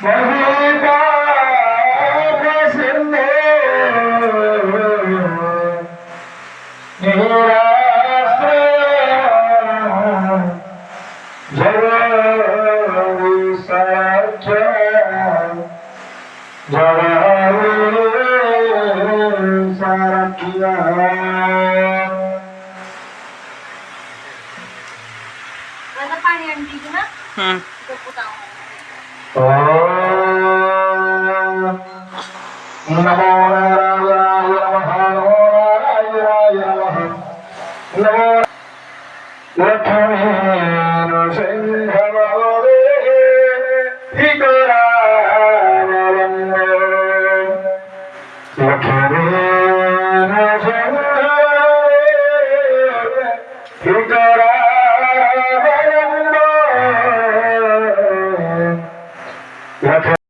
Mahita Prasenne Nirasaya Jagari Satya Jagari Sarakya Ada pani aunty ko na? Ito po tao. Namo Narayanaయ Namaha Namo Narayanaయ Namaha Namo Lakshmina Sindhavare Hikaranaramo Lakshmina Sindhavare Hikaranaramo